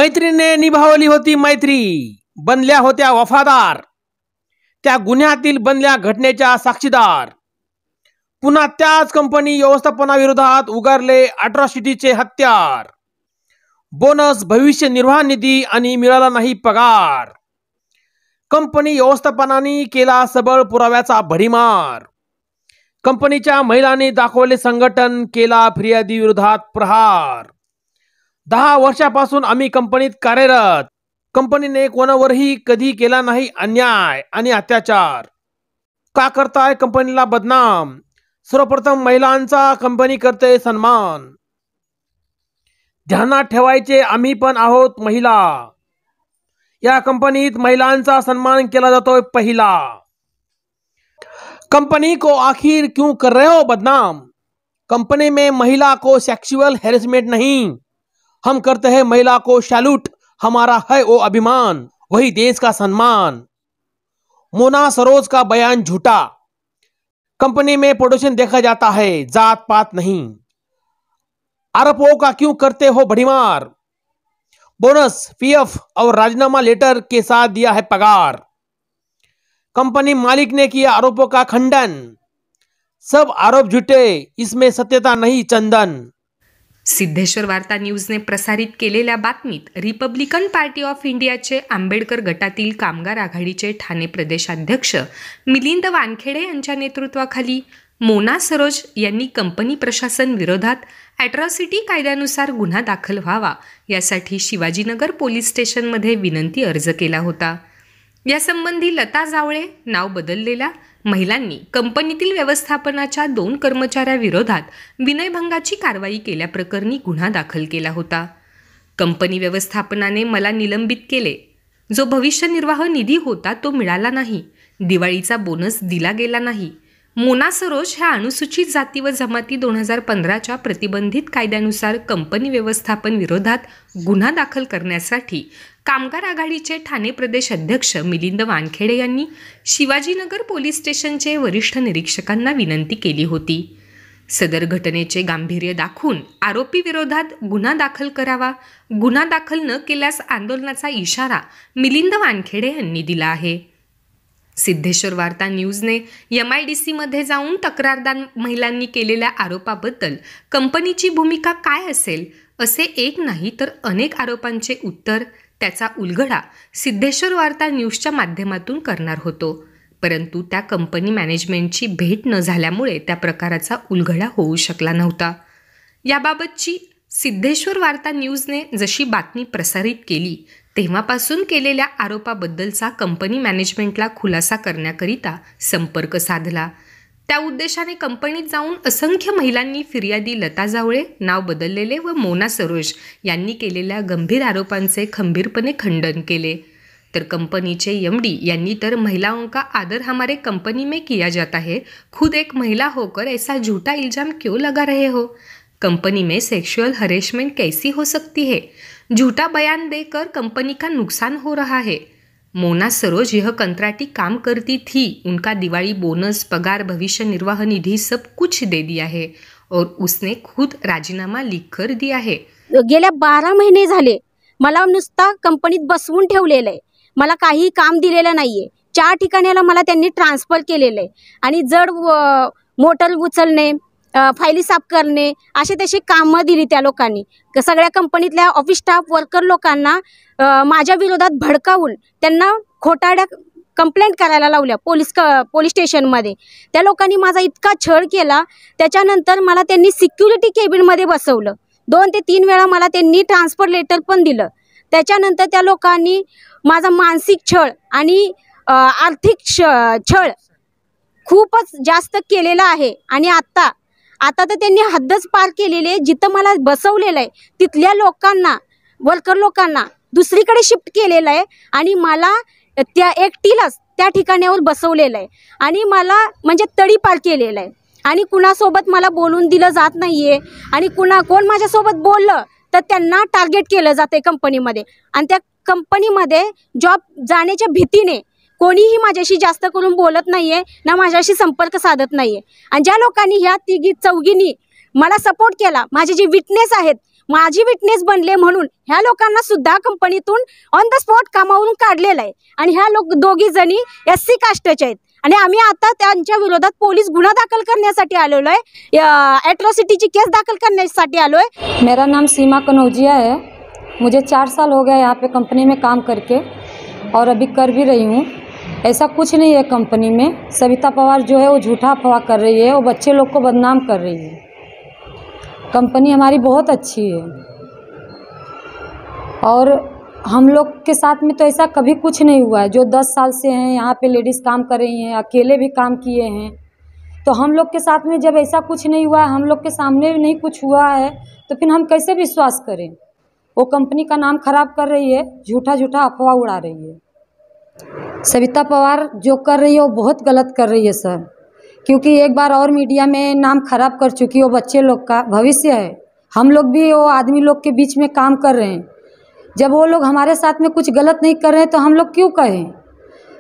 मैत्रीने निभावली होती मैत्री, बनल्या होत्या वफादार, त्या गुन्ह्यातील बनल्या घटनेच्या साक्षीदार। पुन्हा त्याच कंपनी व्यवस्थापनाविरोधात उगारले अट्रॉसिटीचे हत्यार। बोनस, भविष्य निर्वाह निधी आणि मिळाला नाही पगार। कंपनी व्यवस्थापनाने केला सबळ पुराव्याचा भडीमार। कंपनीच्या महिलांनी दाखवले संघटन, केला फिर्यादी विरोधात प्रहार। 10 वर्षापासून आम्ही कंपनीत कार्यरत, कंपनीने कोणावरही कधी केला नाही अन्याय आणि अत्याचार। का करताय कंपनीला बदनाम? सर्वप्रथम महिलांचा कंपनी करते सन्मान। ध्यानात ठेवायचे, आम्ही पण आहोत महिला। या कंपनीत महिलांचा सन्मान केला जातोय पहिला। कंपनी को आखिर क्यों कर रहे हो बदनाम? कंपनी में महिला को सेक्सुअल हैरेसमेंट नहीं, हम करते हैं महिला को सैल्यूट, हमारा है वो अभिमान, वही देश का सम्मान। मोना सरोज का बयान झूठा, कंपनी में प्रोडक्शन देखा जाता है, जात पात नहीं। आरोपों का क्यों करते हो भड़ीमार? बोनस, पीएफ और राजीनामा लेटर के साथ दिया है पगार। कंपनी मालिक ने किया आरोपों का खंडन, सब आरोप झूठे, इसमें सत्यता नहीं चंदन। सिद्धेश्वर वार्ता न्यूजने प्रसारित केलेल्या बातमीत रिपब्लिकन पार्टी ऑफ इंडियाचे आंबेडकर गटातील कामगार आघाडीचे ठाणे प्रदेशाध्यक्ष मिलिंद वानखेडे यांच्या नेतृत्वाखाली मोना सरोज यांनी कंपनी प्रशासन विरोधात ॲट्रॉसिटी कायद्यानुसार गुन्हा दाखल व्हावा यासाठी शिवाजीनगर पोलीस स्टेशनमध्ये विनंती अर्ज केला होता। यासंबंधी लता जावळे नाव बदललेल्या महिलांनी कंपनीतील व्यवस्थापनाच्या 2 कर्मचाऱ्याविरोधात विनयभंगाची कारवाई केल्याप्रकरणी गुन्हा दाखल केला होता। कंपनी व्यवस्थापनाने मला निलंबित केले, जो भविष्य निर्वाह निधी होता तो मिळाला नाही, दिवाळीचा बोनस दिला गेला नाही। मोना सरोज ह्या अनुसूचित जाती व जमाती 2015च्या प्रतिबंधित कायद्यानुसार कंपनी व्यवस्थापन विरोधात गुन्हा दाखल करण्यासाठी कामगार आघाडीचे ठाणे प्रदेश अध्यक्ष मिलिंद वानखेडे यांनी शिवाजीनगर पोलीस स्टेशनचे वरिष्ठ निरीक्षकांना विनंती केली होती। सदर घटनेचे गांभीर्य दाखवून आरोपी विरोधात गुन्हा दाखल करावा, गुन्हा दाखल न केल्यास आंदोलनाचा इशारा मिलिंद वानखेडे यांनी दिला आहे। सिद्धेश्वर वार्ता न्यूजने MIDC मध्ये जाऊन तक्रारदार महिलांनी केलेल्या आरोपाबद्दल कंपनीची भूमिका काय असेल असे एक नाही तर अनेक आरोपांचे उत्तर, त्याचा उलगडा सिद्धेश्वर वार्ता न्यूजच्या माध्यमातून करणार होतो, परंतु त्या कंपनी मॅनेजमेंटची भेट न झाल्यामुळे त्या प्रकाराचा उलगडा होऊ शकला नव्हता। याबाबतची सिद्धेश्वर वार्ता न्यूजने जशी बातमी प्रसारित केली तेव्हापासून केलेल्या आरोपाबद्दलचा कंपनी मॅनेजमेंटला खुलासा करण्याकरिता संपर्क साधला। त्या उद्देशाने कंपनीत जाऊन असंख्य महिलांनी फिर्यादी लता जावळे नाव बदललेले व मोना सरोज यांनी केलेल्या गंभीर आरोपांचे खंबीरपणे खंडन केले। तर कंपनीचे MD यांनी तर महिलाओं का आदर हमारे कंपनी में किया जाता है, खुद एक महिला होकर ऐसा झूठा इल्जाम क्यों लगा रहे हो? कंपनी में सेक्सुअल हरेसमेंट कैसी हो सकती है? झूठा बयान देकर कंपनी का नुकसान हो रहा है। मोना सरोज यह कंत्राटी काम करती थी, उनका दिवाली बोनस, पगार, भविष्य निर्वाह निधि सब कुछ दे दिया है और उसने खुद राजीनामा लिखकर दिया है। गेल्या 12 महिने झाले मला नुसता कंपनीत बसवून ठेवलेलं आहे, मला काही काम दिलेलं नाहीये। 4 ठिकाणाला मला त्यांनी ट्रान्सफर केलेलं आहे आणि जड मोटर उचलणे, फायली साफ करणे असे तसे कामं दिली त्या लोकांनी। सगळ्या कंपनीतल्या ऑफिस स्टाफ, वर्कर लोकांना माझ्या विरोधात भडकावून त्यांना खोटाड्या कंप्लेंट करायला लावल्या पोलीस स्टेशनमध्ये। त्या लोकांनी माझा इतका छळ केला, त्याच्यानंतर मला त्यांनी सिक्युरिटी केबिनमध्ये बसवलं। 2 ते 3 वेळा मला त्यांनी ट्रान्सफर लेटर पण दिलं। त्याच्यानंतर त्या लोकांनी माझा मानसिक छळ आणि आर्थिक छळ खूपच जास्त केलेला आहे आणि आता तर त्यांनी हद्दच पार केलेली आहे। जिथं मला बसवलेलं आहे तिथल्या लोकांना, वर्कर लोकांना दुसरीकडे शिफ्ट केलेलं आहे आणि मला त्या एकटीलाच त्या ठिकाणावर बसवलेलं आहे आणि मला म्हणजे तडीपार केलेलं आहे आणि कुणासोबत मला बोलून दिलं जात नाहीये आणि कोण माझ्यासोबत बोललं तर त्यांना टार्गेट केलं जाते कंपनीमध्ये आणि त्या कंपनीमध्ये जॉब जाण्याच्या भीतीने कोणीही माझ्याशी जास्त करून बोलत नाहीये, ना माझ्याशी संपर्क साधत नाहीये। आणि ज्या लोकांनी ह्या 3-4 मला सपोर्ट केला, माझे जे विटनेस आहेत, माझी विटनेस बनले म्हणून ह्या लोकांना सुद्धा कंपनीतून ऑन द स्पॉट कामावरून काढलेलं आहे आणि ह्या दोघी जणी SC कास्टच्या आहेत आणि आम्ही आता त्यांच्या विरोधात पोलीस गुन्हा दाखल करण्यासाठी आलेलो आहे, एट्रॉसिटीची केस दाखल करण्यासाठी आलोय। मेरा नाम सीमा कनौजिया है। मुझे 4 साल हो गया यहाँ पे कंपनी में काम करके और अभी कर भी रही हूँ। ऐसा कुछ नहीं है कंपनी में। सविता पवार जो है वो झूठा अफवाह कर रही है, वो बच्चे लोग को बदनाम कर रही है। कंपनी हमारी बहुत अच्छी है और हम लोग के साथ में तो ऐसा कभी कुछ नहीं हुआ है। जो 10 साल से हैं यहाँ पे लेडीज़ काम कर रही हैं, अकेले भी काम किए हैं, तो हम लोग के साथ में जब ऐसा कुछ नहीं हुआ है, हम लोग के सामने भी नहीं कुछ हुआ है, तो फिर हम कैसे विश्वास करें। वो कंपनी का नाम खराब कर रही है, झूठा झूठा अफवाह उड़ा रही है। सविता पवार जो कर रही है वो बहुत गलत कर रही है सर, क्योंकि एक बार और मीडिया में नाम खराब कर चुकी है। वो बच्चे लोग का भविष्य है। हम लोग भी वो आदमी लोग के बीच में काम कर रहे हैं। जब वो लोग हमारे साथ में कुछ गलत नहीं कर रहे हैं तो हम लोग क्यों कहें।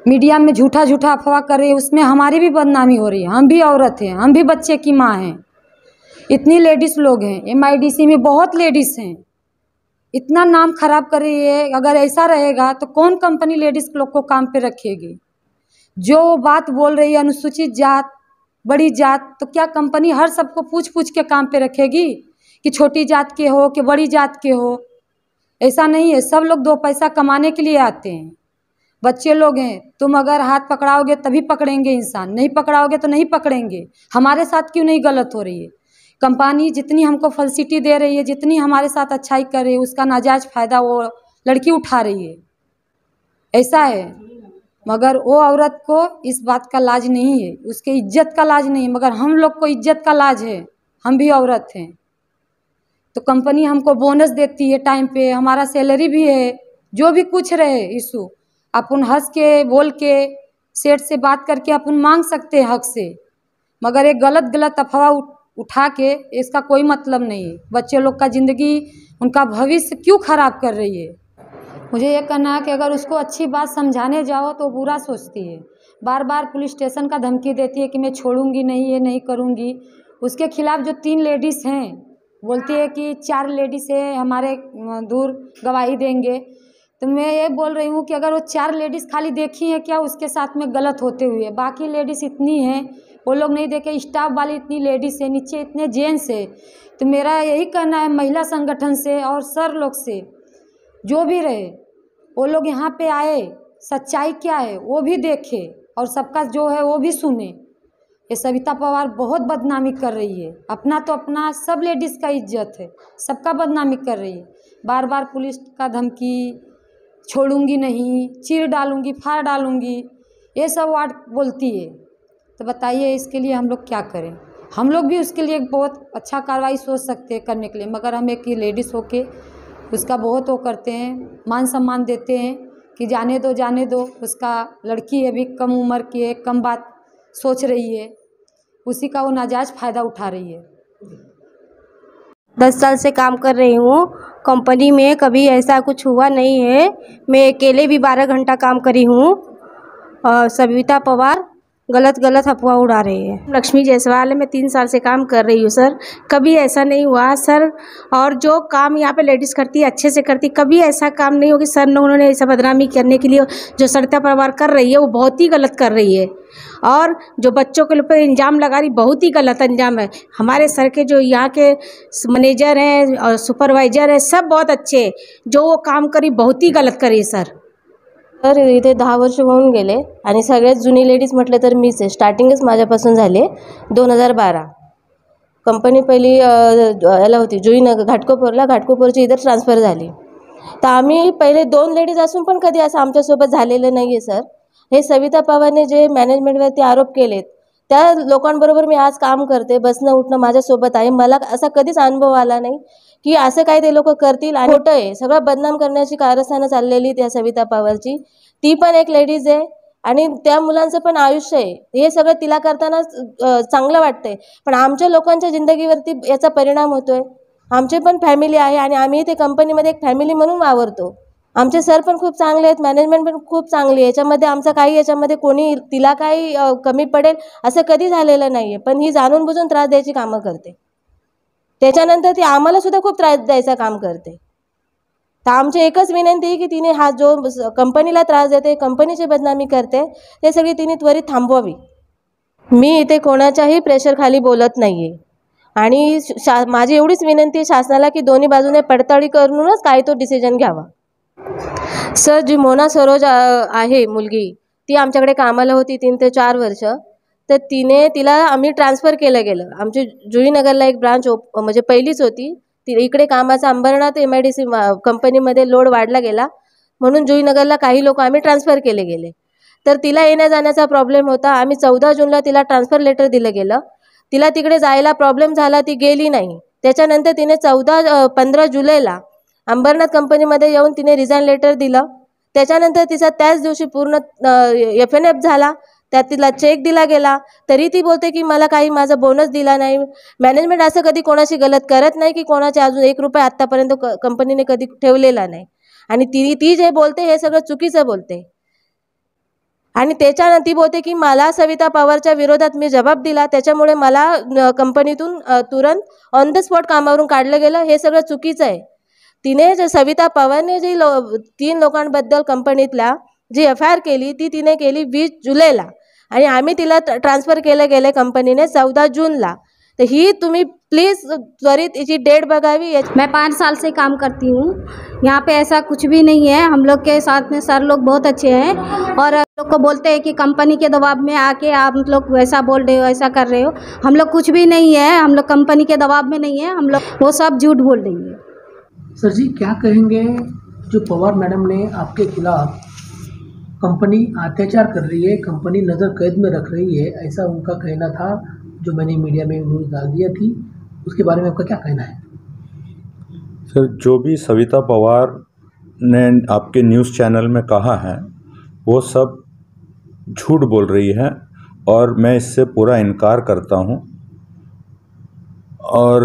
मीडिया में झूठा झूठा अफवाह कर रही है, उसमें हमारी भी बदनामी हो रही है। हम भी औरत हैं, हम भी बच्चे की माँ हैं। इतनी लेडीज़ लोग हैं, MIDC में बहुत लेडीज़ हैं, इतना नाम खराब कर रही है। अगर ऐसा रहेगा तो कौन कंपनी लेडीज़ लोग को काम पे रखेगी। जो बात बोल रही है अनुसूचित जात, बड़ी जात, तो क्या कंपनी हर सबको पूछ पूछ के काम पे रखेगी कि छोटी जात के हो कि बड़ी जात के हो। ऐसा नहीं है। सब लोग 2 पैसा कमाने के लिए आते हैं। बच्चे लोग हैं, तुम अगर हाथ पकड़ाओगे तभी पकड़ेंगे इंसान, नहीं पकड़ाओगे तो नहीं पकड़ेंगे। हमारे साथ क्यों नहीं गलत हो रही है। कंपनी जितनी हमको फैसिलिटी दे रही है, जितनी हमारे साथ अच्छाई कर रही है, उसका नाजायज़ फ़ायदा वो लड़की उठा रही है। ऐसा है। मगर वो औरत को इस बात का लाज नहीं है, उसके इज्जत का लाज नहीं, मगर हम लोग को इज्जत का लाज है। हम भी औरत हैं। तो कंपनी हमको बोनस देती है टाइम पे, हमारा सैलरी भी है। जो भी कुछ रहे इशू अपन हंस के बोल के सेठ से बात करके अपन मांग सकते हैं हक से, मगर एक गलत अफवाह उठा के इसका कोई मतलब नहीं है। बच्चे लोग का ज़िंदगी, उनका भविष्य क्यों ख़राब कर रही है। मुझे ये कहना है कि अगर उसको अच्छी बात समझाने जाओ तो बुरा सोचती है। बार बार पुलिस स्टेशन का धमकी देती है कि मैं छोड़ूंगी नहीं, ये नहीं करूंगी। उसके खिलाफ जो 3 लेडीज़ हैं, बोलती है कि 4 लेडीज़ है हमारे दूर गवाही देंगे। तो मैं ये बोल रही हूँ कि अगर वो 4 लेडीज़ खाली देखी हैं क्या उसके साथ में गलत होते हुए, बाकी लेडीज़ इतनी हैं वो लोग नहीं देखे। स्टाफ वाली इतनी लेडीज़ है, नीचे इतने जेंट्स है। तो मेरा यही कहना है महिला संगठन से और सर लोग से, जो भी रहे वो लोग यहाँ पे आए, सच्चाई क्या है वो भी देखे और सबका जो है वो भी सुने। ये सविता पवार बहुत बदनामी कर रही है। अपना तो अपना, सब लेडीज़ का इज्जत है, सबका बदनामी कर रही है। बार बार पुलिस का धमकी, छोड़ूंगी नहीं, चीर डालूंगी, फाड़ डालूंगी, ये सब वर्ड बोलती है। तो बताइए इसके लिए हम लोग क्या करें। हम लोग भी उसके लिए बहुत अच्छा कार्रवाई सोच सकते हैं करने के लिए, मगर हम एक लेडीज़ होके उसका बहुत वो करते हैं, मान सम्मान देते हैं कि जाने दो, उसका लड़की है, भी कम उम्र की है, कम बात सोच रही है, उसी का वो नाजायज़ फ़ायदा उठा रही है। 10 साल से काम कर रही हूँ कंपनी में, कभी ऐसा कुछ हुआ नहीं है। मैं अकेले भी 12 घंटा काम करी हूँ और सविता पवार गलत अफवाह उड़ा रही है। लक्ष्मी जायसवाल मैं 3 साल से काम कर रही हूँ सर, कभी ऐसा नहीं हुआ सर। और जो काम यहाँ पे लेडीज़ करती है अच्छे से करती, कभी ऐसा काम नहीं हो कि सर ने उन्होंने ऐसा बदनामी करने के लिए जो सविता पवार कर रही है वो बहुत ही गलत कर रही है। और जो बच्चों के ऊपर इल्ज़ाम लगा रही, बहुत ही गलत इल्ज़ाम है। हमारे सर के जो यहाँ के मैनेजर हैं और सुपरवाइज़र हैं, सब बहुत अच्छे हैं। जो वो काम करी बहुत ही गलत करी सर। तर इथे 10 वर्ष होऊन गेले आणि सगळ्यात जुनी लेडीज म्हटलं तर मीच आहे। स्टार्टिंगच माझ्यापासून झाले 2012। कंपनी पहिली याला होती जुईनगर घाटकोपरची इधर ट्रान्सफर झाली। तर आम्ही पहिले 2 लेडीज असून पण कधी असं आमच्यासोबत झालेलं नाही आहे सर। हे सविता पवारने जे मॅनेजमेंटवरती आरोप केलेत त्या लोकांबरोबर मी आज काम करते, बसणं उठणं माझ्यासोबत आहे। मला असा कधीच अनुभव आला नाही की असं काय ते लोक करतील। आणि खोटं आहे, सगळं बदनाम करण्याची कारस्थानं चाललेली त्या सविता पवारची। ती पण एक लेडीज आहे आणि त्या मुलांचं पण आयुष्य आहे। हे सगळं तिला करताना चांगलं वाटतंय, पण आमच्या लोकांच्या जिंदगीवरती याचा परिणाम होतोय। आमची पण फॅमिली आहे आणि आम्ही ते कंपनीमध्ये एक फॅमिली म्हणून वावरतो। आमचे सर पण खूप चांगले आहेत, मॅनेजमेंट पण खूप चांगली आहे। याच्यामध्ये आमचा काही याच्यामध्ये कोणी तिला काही कमी पडेल असं कधी झालेलं नाही आहे, पण ही जाणून बुजून त्रास द्यायची कामं करते। त्याच्यानंतर ती आम्हाला सुद्धा खूप त्रास द्यायचं काम करते. तर आमची एकच विनंती आहे की तिने हा जो कंपनीला त्रास देते, कंपनीची बदनामी करते, ते सगळी तिने त्वरित थांबवावी. मी इथे कोणाच्याही प्रेशरखाली बोलत नाही आहे आणि माझी एवढीच विनंती आहे शासनाला की दोन्ही बाजूने पडताळी करूनच काय तो डिसिजन घ्यावा. सर, जी मोना सरोज आहे मुलगी, ती आमच्याकडे कामाला होती 3 ते 4 वर्ष. तर तिला आम्ही ट्रान्सफर केलं गेलं. आमची जुईनगरला एक ब्रांच म्हणजे पहिलीच होती, ती इकडे कामाचा अंबरनाथ MIDC कंपनीमध्ये लोड वाढला गेला म्हणून जुईनगरला काही लोक आम्ही ट्रान्सफर केले गेले. तर तिला येण्या जाण्याचा प्रॉब्लेम होता. आम्ही 14 जूनला तिला ट्रान्सफर लेटर दिलं गेलं. तिला तिकडे जायला प्रॉब्लेम झाला, ती गेली नाही. त्याच्यानंतर तिने 15 जुलैला अंबरनाथ कंपनीमध्ये येऊन तिने रिझाईन लेटर दिलं. त्याच्यानंतर तिचा त्याच दिवशी पूर्ण FNF झाला, त्यात तिला चेक दिला गेला. तरी ती बोलते की मला काही माझा बोनस दिला नाही. मॅनेजमेंट असं कधी कोणाशी गलत करत नाही की कोणाचे अजून 1 रुपया आत्तापर्यंत कंपनीने कधी ठेवलेला नाही. आणि ती जे बोलते हे सगळं चुकीचं बोलते. आणि ती बोलते की मला सविता पवारच्या विरोधात मी जबाब दिला, त्याच्यामुळे मला कंपनीतून तुरंत ऑन द स्पॉट कामावरून काढलं गेलं. हे सगळं चुकीचं आहे. तिने सविता पवारने जी 3 लोकांबद्दल कंपनीतल्या जी FIR केली ती तिने केली 20 जुलैला आणि आम्ही तिला ट्रान्सफर केलं गेले कंपनीने 14 जूनला. तो ही तुम्ही प्लीज़ त्वरित इसी डेट बगावी. मैं 5 साल से काम करती हूँ यहाँ पे, ऐसा कुछ भी नहीं है. हम लोग के साथ में सर लोग बहुत अच्छे हैं और लोग को बोलते हैं कि कंपनी के दबाव में आके आप लोग वैसा बोल रहे हो, ऐसा कर रहे हो. हम लोग कुछ भी नहीं है, हम लोग कंपनी के दबाव में नहीं है, हम लोग वो सब झूठ बोल रही है. सर जी, क्या कहेंगे जो पवार मैडम ने आपके खिलाफ कंपनी अत्याचार कर रही है, कंपनी नज़र कैद में रख रही है, ऐसा उनका कहना था जो मैंने मीडिया में न्यूज़ डाल दिया थी, उसके बारे में आपका क्या कहना है? सर, जो भी सविता पवार ने आपके न्यूज़ चैनल में कहा है वो सब झूठ बोल रही है और मैं इससे पूरा इनकार करता हूँ. और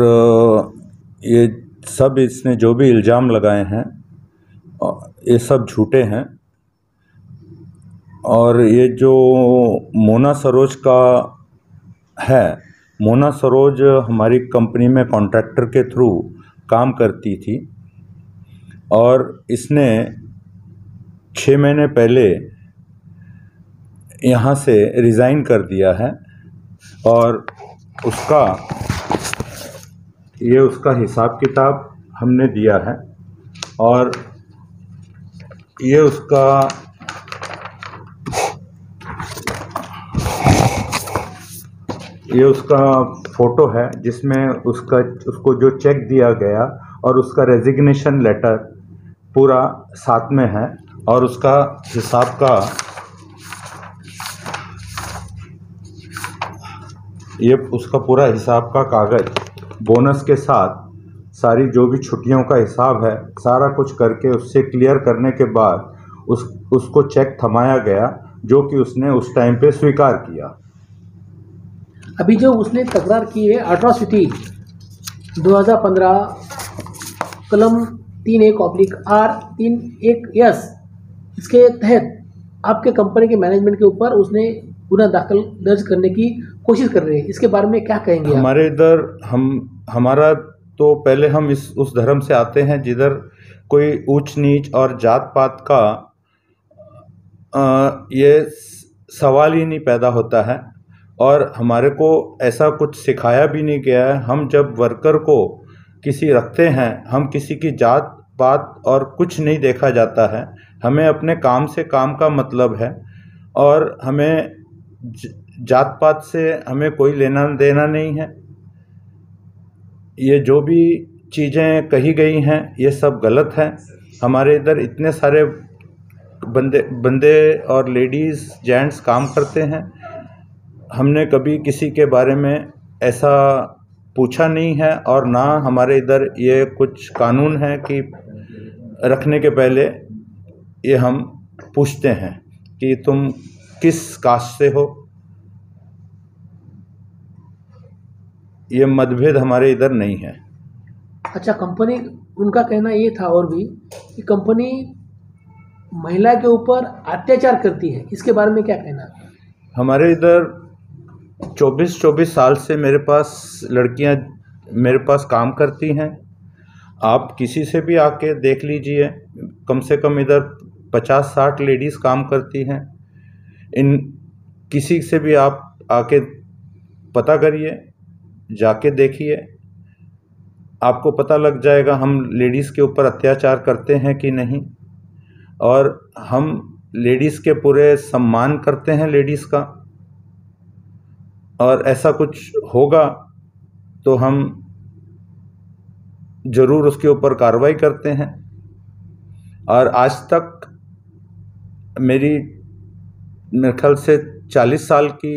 ये सब इसने जो भी इल्ज़ाम लगाए हैं ये सब झूठे हैं. और ये जो मोना सरोज का है, मोना सरोज हमारी कंपनी में कॉन्ट्रैक्टर के थ्रू काम करती थी और इसने 6 महीने पहले यहाँ से रिज़ाइन कर दिया है. और उसका हिसाब किताब हमने दिया है और ये उसका फ़ोटो है जिसमें उसको जो चेक दिया गया और उसका रेजिग्नेशन लेटर पूरा साथ में है और उसका हिसाब का उसका पूरा हिसाब का कागज़ बोनस के साथ सारी जो भी छुट्टियों का हिसाब है सारा कुछ करके उससे क्लियर करने के बाद उसको चेक थमाया गया, जो कि उसने उस टाइम पे स्वीकार किया. अभी जो उसने तकरार की है अट्रॉसिटी 2015 कलम 31/R31S, इसके तहत आपके कंपनी के मैनेजमेंट के ऊपर उसने गुनाह दाखिल दर्ज करने की कोशिश कर रहे हैं. इसके बारे में क्या कहेंगे? हमारे इधर हमारा तो पहले हम उस धर्म से आते हैं जिधर कोई ऊंच नीच और जात पात का ये सवाल ही नहीं पैदा होता है और हमारे को ऐसा कुछ सिखाया भी नहीं गया है. हम जब वर्कर को किसी रखते हैं, हम किसी की जात पात और कुछ नहीं देखा जाता है. हमें अपने काम से काम का मतलब है और हमें जात पात से हमें कोई लेना देना नहीं है. ये जो भी चीज़ें कही गई हैं ये सब गलत हैं. हमारे इधर इतने सारे बंदे और लेडीज़ जेंट्स काम करते हैं. हमने कभी किसी के बारे में ऐसा पूछा नहीं है और ना हमारे इधर ये कुछ कानून है कि रखने के पहले ये हम पूछते हैं कि तुम किस कास्ट से हो. ये मतभेद हमारे इधर नहीं है. अच्छा, कंपनी, उनका कहना ये था और भी कि कंपनी महिला के ऊपर अत्याचार करती है, इसके बारे में क्या कहना है? हमारे इधर 24 साल से मेरे पास लड़कियां मेरे पास काम करती हैं। आप किसी से भी आके देख लीजिए, कम से कम इधर 50-60 लेडीज़ काम करती हैं। इन किसी से भी आप आके पता करिए, जाके देखिए, आपको पता लग जाएगा हम लेडीज़ के ऊपर अत्याचार करते हैं कि नहीं। और हम लेडीज़ के पूरे सम्मान करते हैं लेडीज़ का, और ऐसा कुछ होगा तो हम ज़रूर उसके ऊपर कार्रवाई करते हैं। और आज तक मेरे ख्याल से 40 साल की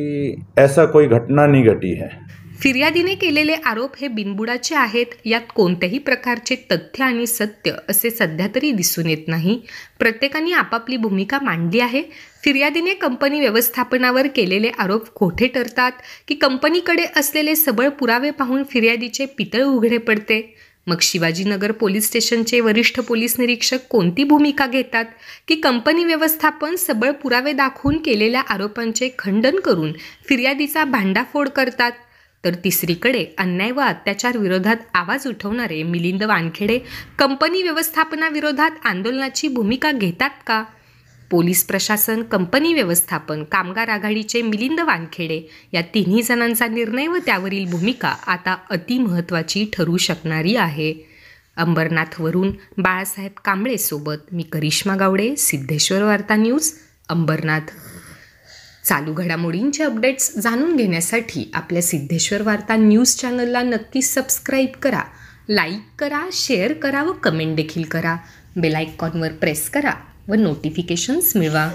ऐसा कोई घटना नहीं घटी है। फिर्यादीने केलेले आरोप हे बिनबुडाचे आहेत, यात कोणत्याही प्रकारचे तथ्य आणि सत्य असे सध्या तरी दिसून येत नाही। प्रत्येकाने आपापली भूमिका मांडली आहे। फिर्यादीने कंपनी व्यवस्थापनावर केलेले आरोप खोटे ठरतात की कंपनीकडे असलेले सबळ पुरावे पाहून फिर्यादीचे पितळ उघडे पडते? मग शिवाजीनगर पोलीस स्टेशनचे वरिष्ठ पोलीस निरीक्षक कोणती भूमिका घेतात की कंपनी व्यवस्थापन सबळ पुरावे दाखवून केलेल्या आरोपांचे खंडन करून फिर्यादीचा भांडाफोड करतात? तर तिसरीकडे अन्याय व अत्याचार विरोधात आवाज उठवणारे मिलिंद वानखेडे कंपनी व्यवस्थापनाविरोधात आंदोलनाची भूमिका घेतात का? पोलीस प्रशासन, कंपनी व्यवस्थापन, कामगार आघाडीचे मिलिंद वानखेडे या तिन्ही जणांचा निर्णय व त्यावरील भूमिका आता अतिमहत्त्वाची ठरू शकणारी आहे। अंबरनाथवरून बाळासाहेब कांबळे सोबत मी करिश्मा गावडे, सिद्धेश्वर वार्ता न्यूज, अंबरनाथ। चालू घडामोडींचे अपडेट्स जाणून घेण्यासाठी आपल्या सिद्धेश्वर वार्ता न्यूज चॅनलला नक्की सबस्क्राईब करा, लाईक करा, शेअर करा व कमेंट देखील करा। बेल आयकॉनवर प्रेस करा व नोटिफिकेशन्स मिळवा।